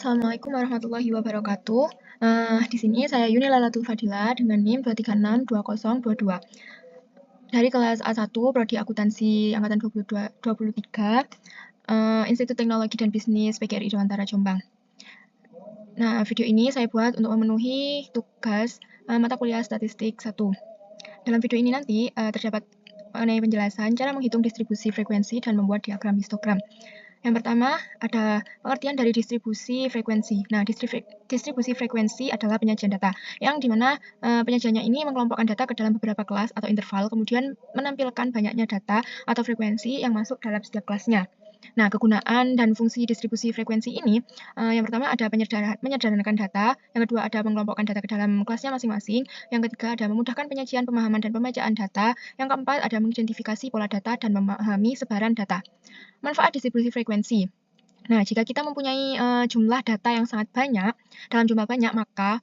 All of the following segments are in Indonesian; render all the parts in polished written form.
Assalamualaikum warahmatullahi wabarakatuh. Di sini saya Yuni Lalatul Fadila dengan NIM 2362022 dari kelas A1 Prodi Akuntansi angkatan 23 Institut Teknologi dan Bisnis PGRI Dewantara Jombang. Nah, video ini saya buat untuk memenuhi tugas mata kuliah statistik 1. Dalam video ini nanti terdapat mengenai penjelasan cara menghitung distribusi frekuensi dan membuat diagram histogram. Yang pertama, ada pengertian dari distribusi frekuensi. Nah, distribusi frekuensi adalah penyajian data, yang dimana penyajiannya ini mengelompokkan data ke dalam beberapa kelas atau interval, kemudian menampilkan banyaknya data atau frekuensi yang masuk dalam setiap kelasnya. Nah, kegunaan dan fungsi distribusi frekuensi ini, yang pertama ada menyederhanakan data, yang kedua ada mengelompokkan data ke dalam kelasnya masing-masing, yang ketiga ada memudahkan penyajian, pemahaman, dan pembacaan data, yang keempat ada mengidentifikasi pola data dan memahami sebaran data. Manfaat distribusi frekuensi. Nah, jika kita mempunyai jumlah data yang sangat banyak, dalam jumlah banyak, maka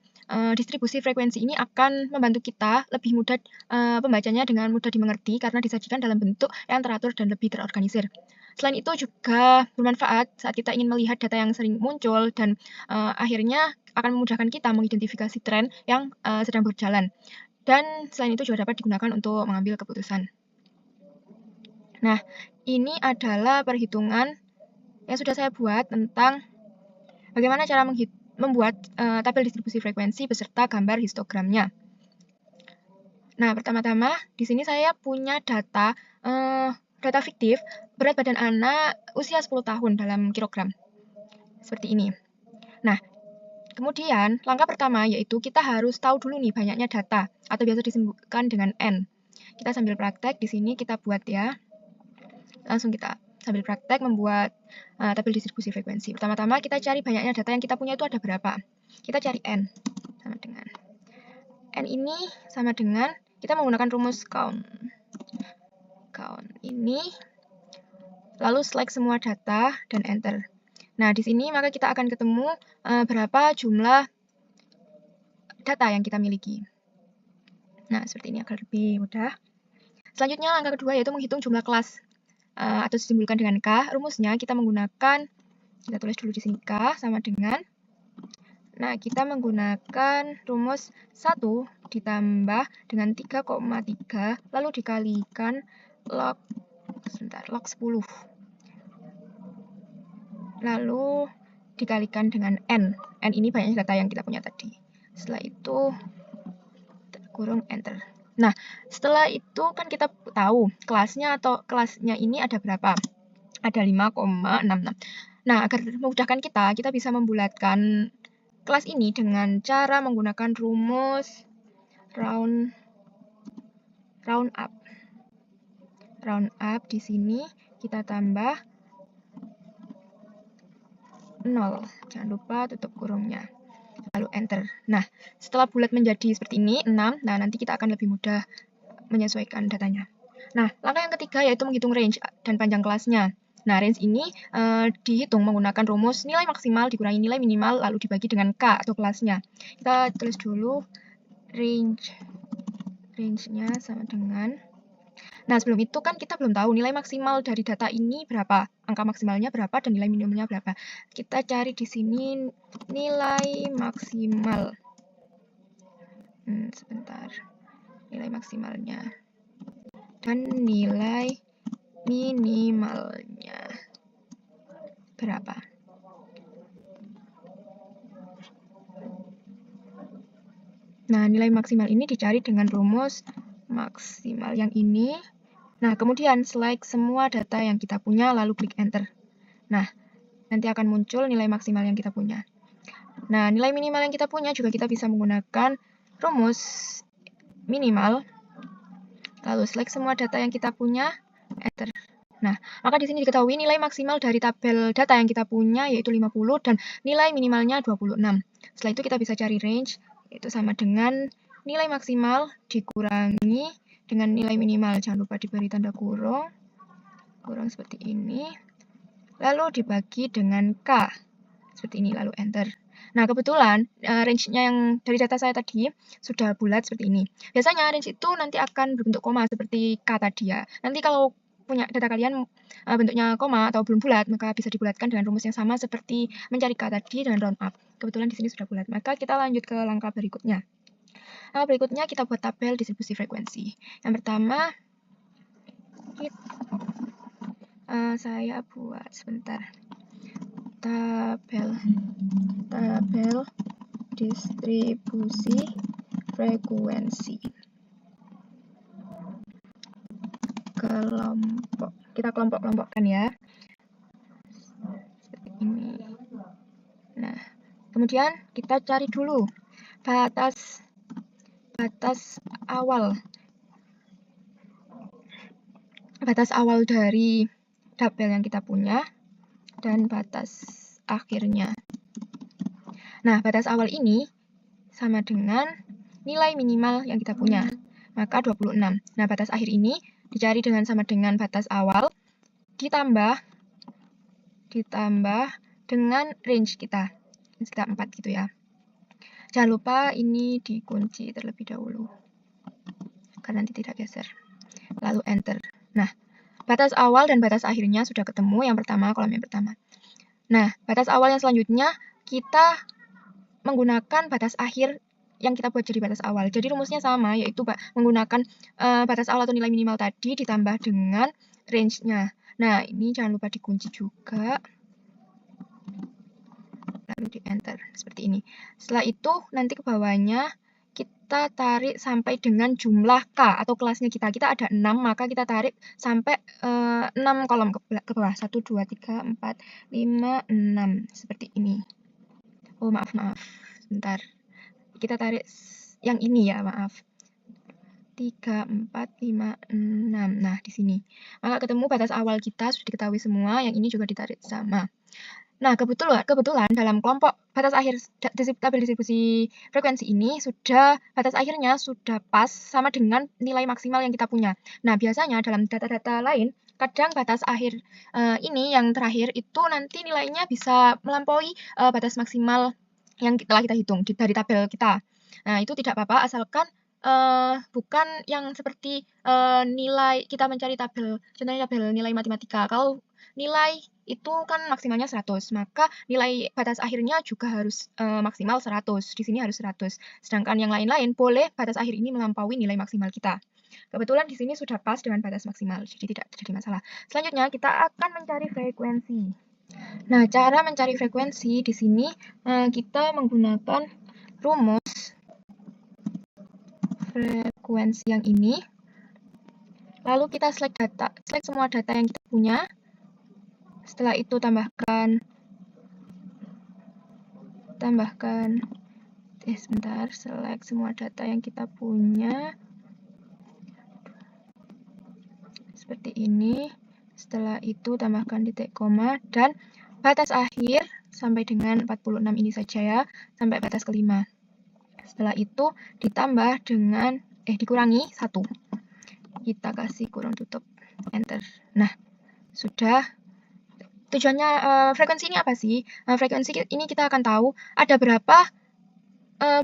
distribusi frekuensi ini akan membantu kita lebih mudah pembacanya dengan mudah dimengerti karena disajikan dalam bentuk yang teratur dan lebih terorganisir. Selain itu juga bermanfaat saat kita ingin melihat data yang sering muncul dan akhirnya akan memudahkan kita mengidentifikasi tren yang sedang berjalan. Dan selain itu juga dapat digunakan untuk mengambil keputusan. Nah, ini adalah perhitungan yang sudah saya buat tentang bagaimana cara membuat tabel distribusi frekuensi beserta gambar histogramnya. Nah, pertama-tama di sini saya punya data fiktif berat badan anak usia 10 tahun dalam kilogram. Seperti ini. Nah, kemudian langkah pertama yaitu kita harus tahu dulu nih banyaknya data atau biasa disebutkan dengan N. Kita sambil praktek di sini kita buat ya. Langsung kita sambil praktek membuat tabel distribusi frekuensi. Pertama-tama kita cari banyaknya data yang kita punya itu ada berapa. Kita cari N sama dengan N ini sama dengan kita menggunakan rumus count ini, lalu select semua data dan enter. Nah, di sini maka kita akan ketemu berapa jumlah data yang kita miliki. Nah, seperti ini agar lebih mudah. Selanjutnya langkah kedua yaitu menghitung jumlah kelas atau disimbolkan dengan K. Rumusnya kita menggunakan, kita tulis dulu di sini K sama dengan, nah kita menggunakan rumus 1 ditambah dengan 3,3 lalu dikalikan log 10 lalu dikalikan dengan N. N ini banyaknya data yang kita punya tadi. Setelah itu kurung enter. Nah, setelah itu kan kita tahu kelasnya ini ada berapa? Ada 5,66. Nah, agar memudahkan kita bisa membulatkan kelas ini dengan cara menggunakan rumus round up. Round up di sini kita tambah 0. Jangan lupa tutup kurungnya. Lalu enter. Nah, setelah bulat menjadi seperti ini, 6, nah nanti kita akan lebih mudah menyesuaikan datanya. Nah, langkah yang ketiga yaitu menghitung range dan panjang kelasnya. Nah, range ini dihitung menggunakan rumus nilai maksimal dikurangi nilai minimal lalu dibagi dengan K atau kelasnya. Kita tulis dulu range-nya sama dengan, nah sebelum itu kan kita belum tahu nilai maksimal dari data ini berapa, angka maksimalnya berapa dan nilai minimalnya berapa. Kita cari di sini nilai maksimal. Sebentar. Nilai maksimalnya dan nilai minimalnya berapa. Nah, nilai maksimal ini dicari dengan rumus maksimal yang ini. Nah, kemudian select semua data yang kita punya, lalu klik enter. Nah, nanti akan muncul nilai maksimal yang kita punya. Nah, nilai minimal yang kita punya juga kita bisa menggunakan rumus minimal. Lalu select semua data yang kita punya, enter. Nah, maka di sini diketahui nilai maksimal dari tabel data yang kita punya yaitu 50 dan nilai minimalnya 26. Setelah itu kita bisa cari range, itu sama dengan nilai maksimal dikurangi dengan nilai minimal. Jangan lupa diberi tanda kurung seperti ini. Lalu dibagi dengan K. Seperti ini, lalu enter. Nah, kebetulan range-nya yang dari data saya tadi sudah bulat seperti ini. Biasanya range itu nanti akan berbentuk koma seperti K tadi ya. Nanti kalau punya data kalian bentuknya koma atau belum bulat, maka bisa dibulatkan dengan rumus yang sama seperti mencari K tadi dan round up. Kebetulan di sini sudah bulat, maka kita lanjut ke langkah berikutnya. Langkah berikutnya kita buat tabel distribusi frekuensi. Yang pertama, saya buat sebentar tabel distribusi frekuensi kelompok. Kita kelompok-kelompokkan ya. Seperti ini. Nah, kemudian kita cari dulu batas awal. Batas awal dari tabel yang kita punya dan batas akhirnya. Nah, batas awal ini sama dengan nilai minimal yang kita punya, maka 26. Nah, batas akhir ini dicari dengan sama dengan batas awal ditambah dengan range kita. Sekitar 4 gitu ya. Jangan lupa ini dikunci terlebih dahulu agar nanti tidak geser. Lalu enter. Nah, batas awal dan batas akhirnya sudah ketemu, yang pertama, kolom yang pertama. Nah, batas awal yang selanjutnya kita menggunakan batas akhir yang kita buat jadi batas awal. Jadi rumusnya sama, yaitu menggunakan batas awal atau nilai minimal tadi ditambah dengan range-nya. Nah, ini jangan lupa dikunci juga. Lalu di enter, seperti ini. Setelah itu, nanti ke bawahnya kita tarik sampai dengan jumlah K atau kelasnya kita. Kita ada 6, maka kita tarik sampai 6 kolom ke bawah. 1, 2, 3, 4, 5, 6. Seperti ini. Oh, maaf. Sebentar. Kita tarik yang ini ya, maaf. 3, 4, 5, 6. Nah, di sini. Maka ketemu batas awal kita sudah diketahui semua. Yang ini juga ditarik sama. Nah, kebetulan dalam kelompok batas akhir tabel distribusi frekuensi ini batas akhirnya sudah pas sama dengan nilai maksimal yang kita punya. Nah, biasanya dalam data-data lain, kadang batas akhir ini yang terakhir itu nanti nilainya bisa melampaui batas maksimal yang telah kita hitung dari tabel kita. Nah, itu tidak apa-apa asalkan bukan yang seperti nilai kita mencari tabel, contohnya tabel nilai matematika. Kalau nilai itu kan maksimalnya 100, maka nilai batas akhirnya juga harus maksimal 100. Di sini harus 100. Sedangkan yang lain-lain boleh batas akhir ini melampaui nilai maksimal kita. Kebetulan di sini sudah pas dengan batas maksimal, jadi tidak terjadi masalah. Selanjutnya kita akan mencari frekuensi. Nah, cara mencari frekuensi di sini kita menggunakan rumus frekuensi yang ini. Lalu kita select semua data yang kita punya. Setelah itu tambahkan select semua data yang kita punya seperti ini. Setelah itu tambahkan titik koma dan batas akhir sampai dengan 46 ini saja ya, sampai batas kelima. Setelah itu ditambah dengan dikurangi 1. Kita kasih kurung tutup, enter. Nah, sudah. Tujuannya frekuensi ini apa sih? Frekuensi ini kita akan tahu ada berapa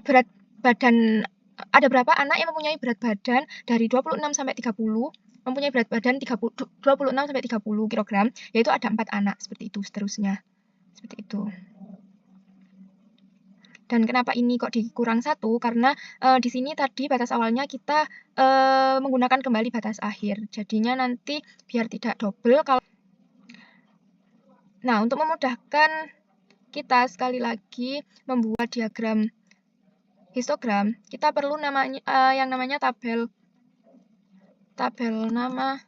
berat badan, ada berapa anak yang mempunyai berat badan dari 26 sampai 30, mempunyai berat badan 26 sampai 30 kg, yaitu ada 4 anak, seperti itu seterusnya. Seperti itu. Dan kenapa ini kok dikurang 1? Karena di sini tadi batas awalnya kita menggunakan kembali batas akhir. Jadinya nanti biar tidak double kalau. Nah, untuk memudahkan kita sekali lagi membuat diagram histogram, kita perlu yang namanya tabel nama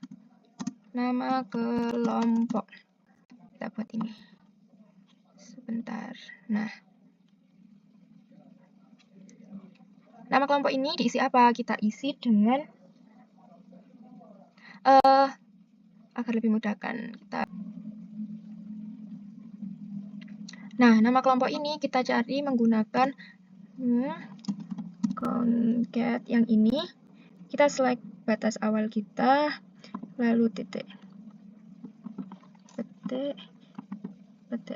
kelompok. Kita buat ini. Sebentar. Nah, nama kelompok ini diisi apa? Kita isi dengan agar lebih mudahkan kita. Nah, nama kelompok ini kita cari menggunakan concat yang ini. Kita select batas awal kita, lalu titik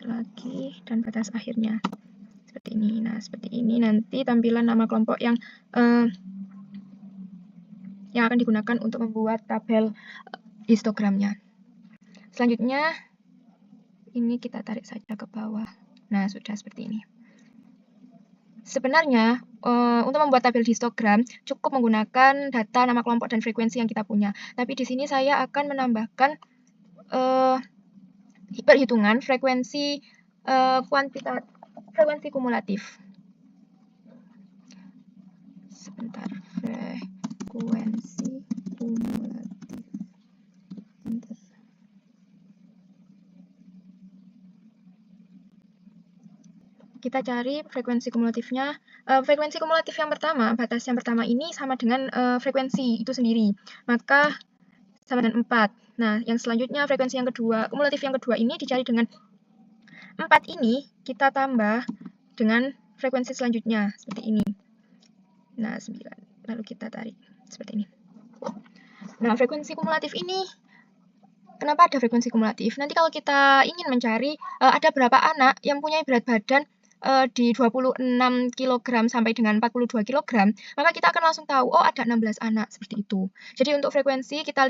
lagi, dan batas akhirnya. Seperti ini. Nah, seperti ini nanti tampilan nama kelompok yang akan digunakan untuk membuat tabel histogramnya. Selanjutnya ini kita tarik saja ke bawah. Nah, sudah seperti ini. Sebenarnya untuk membuat tabel histogram cukup menggunakan data nama kelompok dan frekuensi yang kita punya. Tapi di sini saya akan menambahkan perhitungan frekuensi frekuensi kumulatif. Sebentar, frekuensi kumulatif. Bentar. Kita cari frekuensi kumulatifnya. Frekuensi kumulatif yang pertama, batas yang pertama ini sama dengan frekuensi itu sendiri. Maka sama dengan 4. Nah, yang selanjutnya frekuensi yang kedua, kumulatif yang kedua ini dicari dengan 4 ini kita tambah dengan frekuensi selanjutnya, seperti ini. Nah, 9. Lalu kita tarik, seperti ini. Nah, frekuensi kumulatif ini, kenapa ada frekuensi kumulatif? Nanti kalau kita ingin mencari ada berapa anak yang punya berat badan di 26 kg sampai dengan 42 kg, maka kita akan langsung tahu, oh ada 16 anak, seperti itu. Jadi untuk frekuensi kita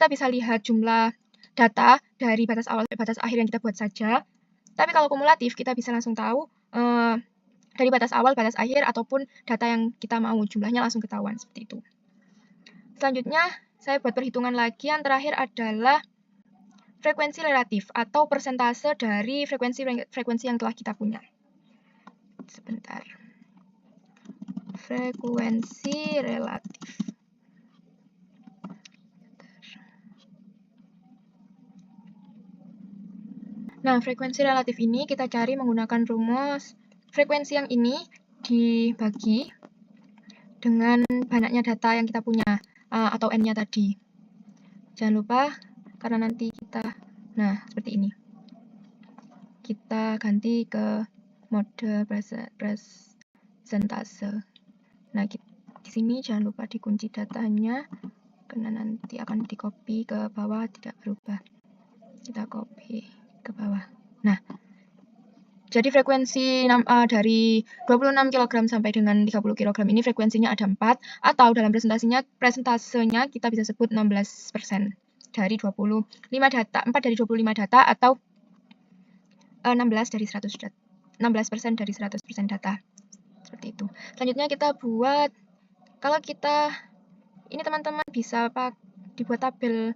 bisa lihat jumlah data dari batas awal sampai batas akhir yang kita buat saja. Tapi kalau kumulatif kita bisa langsung tahu dari batas awal, batas akhir, ataupun data yang kita mau, jumlahnya langsung ketahuan, seperti itu. Selanjutnya saya buat perhitungan lagi, yang terakhir adalah frekuensi relatif atau persentase dari frekuensi yang telah kita punya. Sebentar. Frekuensi relatif. Nah, frekuensi relatif ini kita cari menggunakan rumus frekuensi yang ini dibagi dengan banyaknya data yang kita punya atau N-nya tadi. Jangan lupa, karena nanti nah seperti ini. Kita ganti ke mode presentase. Nah, di sini jangan lupa dikunci datanya, karena nanti akan di copy ke bawah, tidak berubah. Kita copy ke bawah. Nah, jadi frekuensi dari 26 kg sampai dengan 30 kg ini frekuensinya ada 4, atau dalam presentasenya kita bisa sebut 16% dari 25 data, 4 dari 25 data, atau 16% dari 100% data. Seperti itu. Selanjutnya kita buat, ini teman-teman bisa dibuat tabel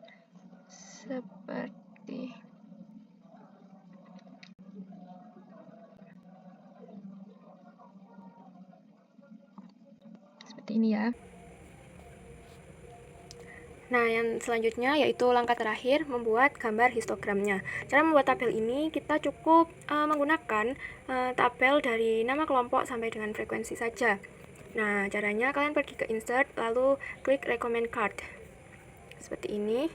seperti ini ya. Nah, yang selanjutnya yaitu langkah terakhir, membuat gambar histogramnya. Cara membuat tabel ini kita cukup menggunakan tabel dari nama kelompok sampai dengan frekuensi saja. Nah, caranya kalian pergi ke insert, lalu klik recommend card. Seperti ini.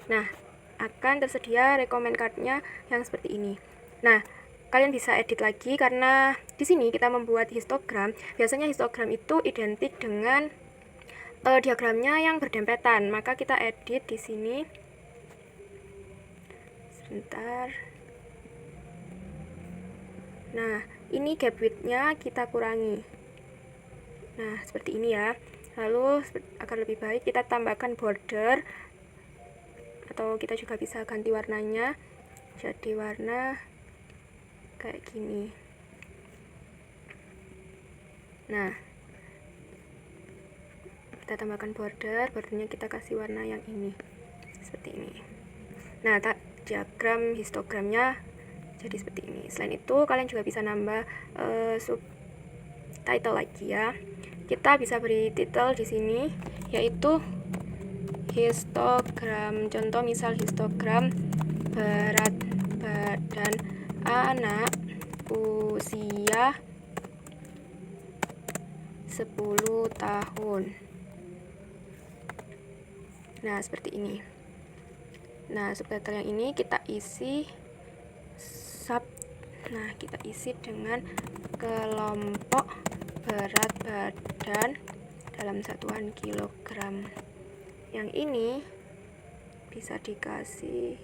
Nah, akan tersedia recommend card-nya yang seperti ini. Nah, kalian bisa edit lagi karena di sini kita membuat histogram. Biasanya histogram itu identik dengan diagramnya yang berdempetan, maka kita edit di sini. Sebentar. Nah, ini gap width-nya kita kurangi. Nah, seperti ini ya. Lalu agar lebih baik kita tambahkan border, atau kita juga bisa ganti warnanya jadi warna kayak gini. Nah, kita tambahkan bordernya kita kasih warna yang ini, seperti ini. Nah, diagram histogramnya jadi seperti ini. Selain itu, kalian juga bisa nambah subtitle lagi ya. Kita bisa beri title di sini, yaitu histogram. Contoh misal histogram berat badan anak usia 10 tahun. Nah, seperti ini. Nah, subtitle yang ini kita isi kita isi dengan kelompok berat badan dalam satuan kilogram. Yang ini bisa dikasih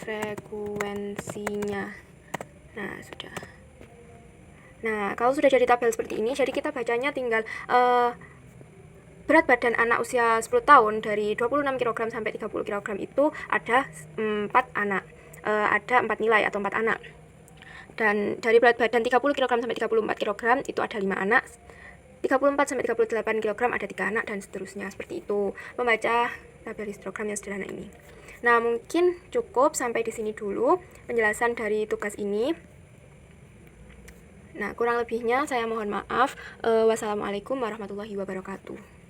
frekuensinya. Nah, sudah. Nah, kalau sudah jadi tabel seperti ini, jadi kita bacanya tinggal berat badan anak usia 10 tahun dari 26 kg sampai 30 kg itu ada 4 anak. Ada 4 nilai atau 4 anak. Dan dari berat badan 30 kg sampai 34 kg itu ada 5 anak. 34 sampai 38 kg ada 3 anak dan seterusnya, seperti itu. Membaca tabel histogram yang sederhana ini. Nah, mungkin cukup sampai di sini dulu penjelasan dari tugas ini. Nah, kurang lebihnya saya mohon maaf. Wassalamualaikum warahmatullahi wabarakatuh.